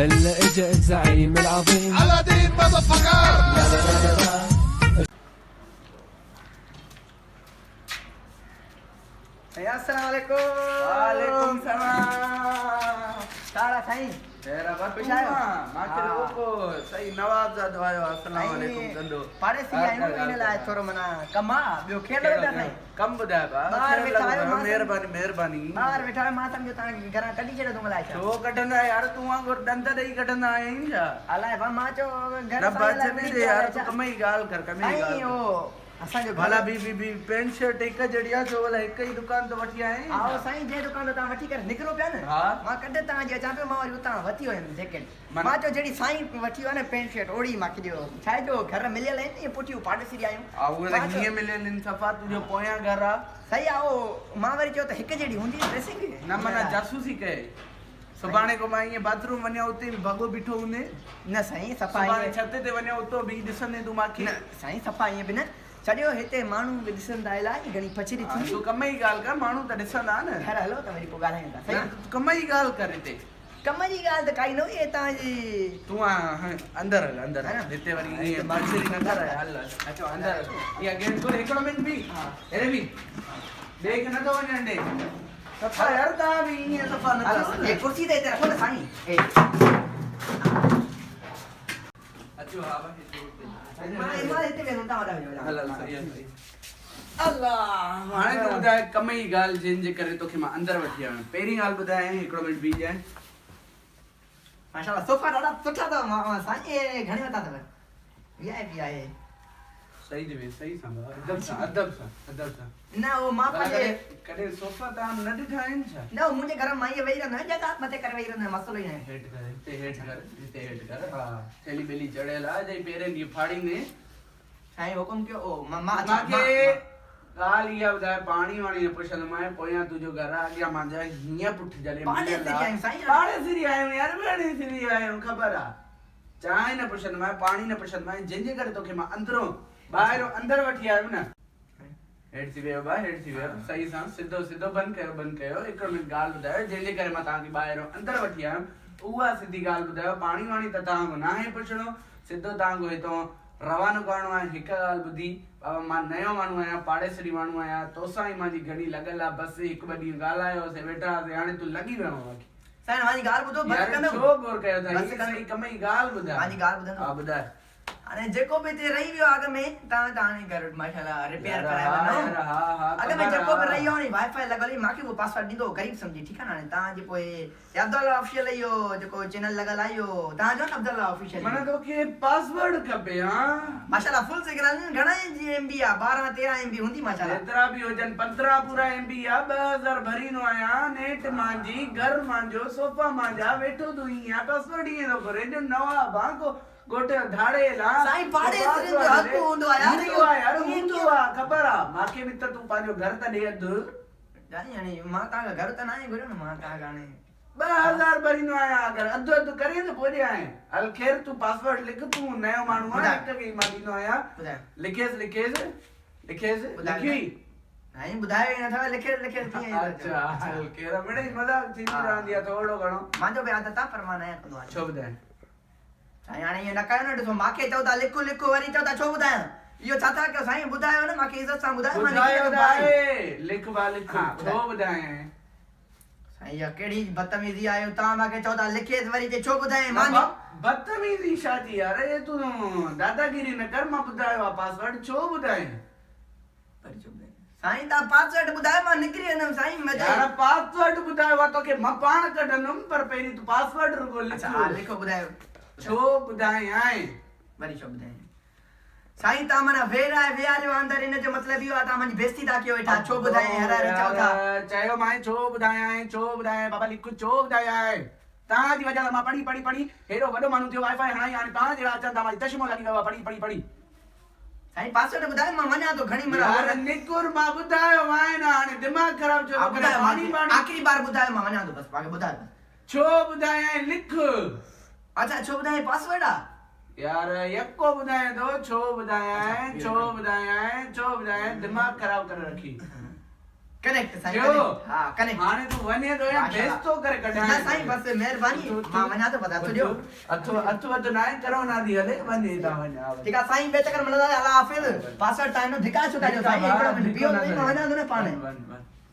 هلا اجا الزعيم العظيم على دين مضفقة. अस्सलाम वालेकुम। वालेकुम सलाम। तारा साईं तेरा बात खुश आयो? माके लोगों को सही नवाब ज़ाद आयो। अस्सलाम वालेकुम कंदो। पाड़े सी आयो इन लाए थोरो मना कमा बियो खेल वेठा साईं। कम बुधाए बा ॿाहिरि वेठा आहियो, मां मेहरबानी मेहरबानी। बाहर वेठा आहियो, मां सम्झो तव्हां घरां कढी छॾियो तुम लाए छा? छो कढंदा यार तूं वांगुर दंद ॾेई कढंदा आहीं छा? अलाए बा मां चयो घर न बच दे यार तू कम ई ॻाल्हि कर कम ई साईं ॻाल्हि ओ असांजो भला बी पेंट शर्ट हिक जहिड़ी आहे छो भला हिक ई दुकान तो वठी आहीं? आओ साईं जे दुकान तो तव्हां वठी करे निकिरो पिया न। हा। मां कॾहिं तव्हां जी अचां पियो, मां वरी उतां वठी हुयमि जैकेट। माना- मां चयो जहिड़ी साईं वठी हुआ न पेंट शर्ट ओड़ी मूंखे ॾियो। छा आहे जो घर मिलियल आहिनि इहे पुठियूं पाड़ेसी आहियूं। आ उहे मां चयो- हीअं मिलियल इन सफ़ा तुंहिंजो पोयां घर आहे सही आहे ओ मां वरी चयो त हिक जहिड़ी हूंदी ड्रेसिंग न माना जासूसी कए सुभाणे को मां ईअं बाथरूम वञा उते बि भॻो बीठो हूंदे न साईं सफ़ा सुभाणे ईअं छत ते वञा उतो बि ॾिसंदे तूं मांखे न साईं सफ़ा ईअं बि न छॾियो हिते माण्हू बि ॾिसंदा आहिला घणी पछरी हा, थी। तूं कम जी ॻाल्हि कर माण्हू त ॾिसंदा न ख़ैर हलो त वरी पोइ ॻाल्हायूं था न, साईं। तूं कम जी ॻाल्हि कर हिते कम जी ॻाल्हि त काई न हुई तव्हांजी तूं अंदर हल अंदर है न? हिते वरी हिते ईअं माण्हू मर्चरी न कर हल, हल अचो, अंदर अंदर अचो। इहा गेट खोल हिकिड़ो मिंट बि हा। अरे बि देख नथो वञण ॾे सफ़ा यार तव्हां बि ईअं सफ़ा न हलो कयो ये न कुर्सी ते हिते रखो न साईं अचो हा भाई हिते मां हिते वेंदुमि तव्हां वॾा वञो हल हल सही आहे सही अल्लाह हाणे तूं ॿुधाए कम जी ॻाल्हि जंहिंजे करे तोखे मां अंदर वठी आयो पहिरीं ॻाल्हि ॿुधाए हिकिड़ो मिंट बीह जाए माशाल्लाह सोफा ॾाढा सुठा अथव साईं इहे घणे वरिता अथव? वीआईपी आहे सही दे सही सां अदब सां न उहो मां पंहिंजे कॾहिं सोफ़ा तव्हां न ॾिठा आहिनि छा न उहो मुंहिंजे घर में मां इहे वेही रहंदो आहियां जॻह मथे करे वेही रहंदो आहियां मसलो ई न आहे। हिते हेठि कर हा थेली बेली चढ़ियल आहे जे पेरनि जी फाड़ींदे साईं हुकुम कयो ओ मां मांखे ॻाल्हि इहा ॿुधाए पाणी वाणी न पुछंदोमांइ पोयां तुंहिंजो घर आहे अॻियां मुंहिंजा हीअं पुठि जॾहिं पाड़ेसिरी आहियूं साईं। पाड़ेसिरी आहियूं यार पाड़ेसिरी आहियूं ख़बर आहे चांहि न पुछंदोमांइ पाणी न पुछंदोमांइ जंहिंजे करे तोखे मां अंदरो ॿाहिरो अंदर वठी आयो न हेठि थी वियो भाउ हेठि थी वियो सही सां सिधो बंदि कयो हिकिड़ो मिंट ॻाल्हि ॿुधायो जंहिंजे करे मां तव्हांखे ॿाहिरो अंदर वठी आयुमि उहा सिधी ॻाल्हि ॿुधायो पाणी वाणी त तव्हांखो न आहे पुछणो सिधो तव्हांखो हितां रवानो करणो आहे हिकु ॻाल्हि ॿुधी बाबा मां नयो माण्हू आहियां पाड़ेसिरी माण्हू आहियां तोसां ई मुंहिंजी घणी लॻल आहे बसि हिकु ॿ ॾींहं ॻाल्हायोसीं वेठा हुआसीं हाणे तूं लॻी वियो मूंखे साईं मुंहिंजी ॻाल्हि ॿुधो बस यार कंदो छो गोर कयो था बसि सही कम जी ॻाल्हि ॿुधाए मुंहिंजी ॻाल्हि ॿुधंदो हा ॿुधाए हाणे जेको बि हिते रही वियो अॻ में तव्हां हाणे घर माशाल्लाह रिपेयर यार, कराए हा, वञो यार, हा, अॻ में ख़बर जेको बि आहे। रही वियो नी वाईफाई लॻल हुई मूंखे उहो पासवर्ड ॾींदो ग़रीब सम्झी ठीकु आहे न हाणे तव्हांजे पोइ अब्दुल्ला ऑफिशियल इहो जेको चैनल लॻल आहे इहो तव्हांजो न अब्दुल्ला ऑफिशियल माना तोखे पासवर्ड खपे हा माशाल्लाह फुल सिग्नल घणा MB आहे 12-13 MB हूंदी माशाल्लाह एतिरा बि हुजनि 15 पूरा MB आहे 2000 भरींदो आहियां नेट मुंहिंजी घर मुंहिंजो सोफा मुंहिंजा वेठो तूं ईअं पासवर्ड ईअं थो करे ॼण नवा भाको गोटे धाड़े ला साईं पाड़ेसिरी जो हक़ हूंदो आहे यार, हूंदो आहे यार ईअं हूंदो आहे ख़बर आहे मूंखे बि त तूं पंहिंजो घर त ॾे अधु जानी हाणे मां तव्हांखे घर त न आहे घुरियो न मां तव्हांखे हाणे 2000 भरींदो आहियां अगरि अधु करे त पोइ ॾियां हल ख़ैर तूं पासवर्ड लिख तूं नयो माण्हू आहे हिक खे मां ॾींदो आहियां ॿुधायो लिखेसि लिखी साईं ॿुधायो ई नथा लिखे कीअं अच्छा हल ख़ैर मिड़ई मज़ाक थींदी रहंदी आहे थोरो घणो मुंहिंजो बि आदत आहे पर मां न कंदो आहियां छो ॿुधाए साईं हाणे ईअं न कयो न ॾिसो मूंखे चओ था लिखो वरी चओ था छो ॿुधायां इहो छा था कयो साईं ॿुधायो न मूंखे इज़त सां ॿुधायो मां लिखी रखंदो आहियां। लिख बा लिख हा, छो ॿुधाए साईं इहा कहिड़ी बदतमीज़ी आहे तव्हां मूंखे चओ था लिखे वरी जे छो ॿुधायां मां बदतमीज़ी शादी यार ये तू दादागिरी न कर मां ॿुधायो आहे पासवर्ड छो ॿुधाए साईं तव्हां पासवर्ड ॿुधायो मां निकिरी वेंदुमि साईं यार पासवर्ड ॿुधायो आहे तोखे मां पाण कढंदुमि पर पहिरीं तूं पासवर्ड रुगो लिख अच्छा हा लिखो ॿुधायो छो ॿुधाए वरी छो ॿुधायां साईं तव्हां माना वेहारियो अंदरि इन जो मतिलबु इहो आहे तव्हां मुंहिंजी बेइज़ती था कयो वेठा छो ॿुधायां हर चओ था चयो मां छो ॿुधायां बाबा लिख छो ॿुधायां तव्हांजी वजह सां मां पढ़ी हेॾो वॾो माण्हू थियो वाईफाई हणाई हाणे तव्हां जहिड़ा अचनि था मुंहिंजी चश्मो लॻी वियो आहे पढ़ी साईं पासवर्ड ॿुधायो मां वञा थो घणी यार निकुर मां ॿुधायो आहे न हाणे दिमाग़ ख़राब छो थो करे पाणी आख़िरी बार ॿुधायो मां वञा थो बसि मूंखे ॿुधायो छो ॿुधायां लिख अच्छा छो ॿुधायां पासवर्ड आहे यार यको ॿुधायां थो छो ॿुधायां दिमाग़ ख़राब करे रखी कनेक्ट साईं क्यों? connect. हाँ कनेक्ट हाणे तू वञे तो या माशाल्लाह। बेइज्जतो करे कढाए ना साईं बस महिरबानी मां वञा तो बता तो ॾियो अथु नाहे करोना दी हले वञे ता वञा ठीक आहे साईं बेचकर मिलंदा अल्लाह हाफ़िज़ पासवर्ड टाइम नो धिका छो करियो साईं हिकिड़ो मिनट पियो नहीं मां वञा थो न पाणे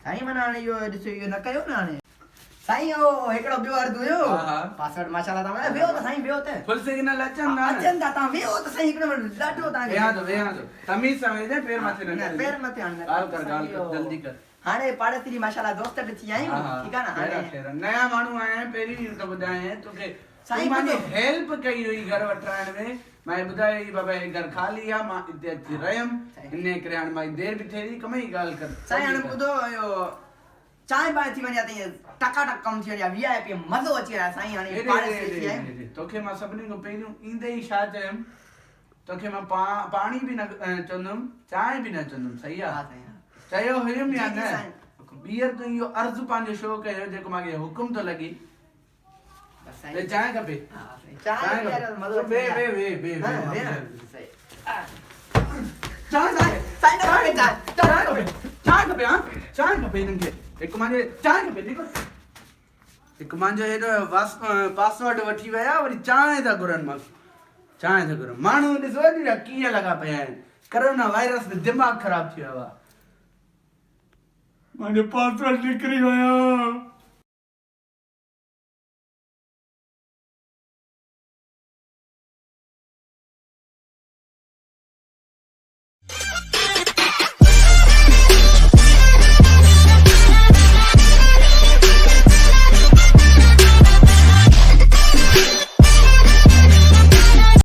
साईं माना हाणे इहो ॾिसो इहो न कयो न हाणे साईं ओ हिकिड़ो ॿियो अर्ज़ु हुयो हा। पासवर्ड माशाल्लाह तव्हां वियो त साईं वियो त फुल सिग्नल अचन ना अचनि था तव्हां वियो त साईं हिकिड़ो मिनट ॾाढो तव्हांखे वेहा दो तमीज़ सां वेह पैर मथे न न पैर मथे हाणे ॻाल्हि कर जल्दी कर हाणे पाड़ेसी जी माशाल्लाह दोस्त बि थी आहियूं ठीक आहे न हाणे नया माण्हू आया आहिनि पहिरीं त ॿुधाए तोखे साईं साईं माने ॿुधो। हेल्प कई हुई घर वठाइण में मैं ॿुधाए बाबा हे घर खाली आहे मां हिते अची रहियमि इन करे हाणे मां देरि बि थिए थी कमई ॻाल्हि कर साईं हाणे ॿुधो इहो चांहि बांहि थी वञे त टकाटक कमु थी वञे VIP मज़ो अची वियो आहे साईं हाणे पाड़ेसी थी आहियूं तोखे मां सभिनी खां पहिरियों ईंदे ई छा चयुमि तोखे मां पाणी बि न चवंदुमि चांहि बि न चवंदुमि सही हा आहे साईं चयो हुयुमि या जी, जी, न साईं। ॿीहर तूं इहो अर्ज़ु पंहिंजो शो कयो जेको मूंखे हुकुम थो लॻी बस ते साईं चांहि खपे हा साईं चांहि बि यार मज़ो अची बे वियो बे आहे। बे बे हाँ, बे बे सही चांहि साईं साईं न खपे चांहि चांहि खपे हाँ चांहि खपे हिननि खे हिकु मुंहिंजे चांहि खपे देखो हिकु मुंहिंजो हेॾो पासवर्ड वठी विया वरी चांहि था घुरनि मां चांहि था घुरनि माण्हू ॾिसो अॼु कीअं लॻा पिया आहिनि करोना वायरस में दिमाग़ ख़राब थी वियो आहे मुंहिंजो पासवर्ड निकिरी वियो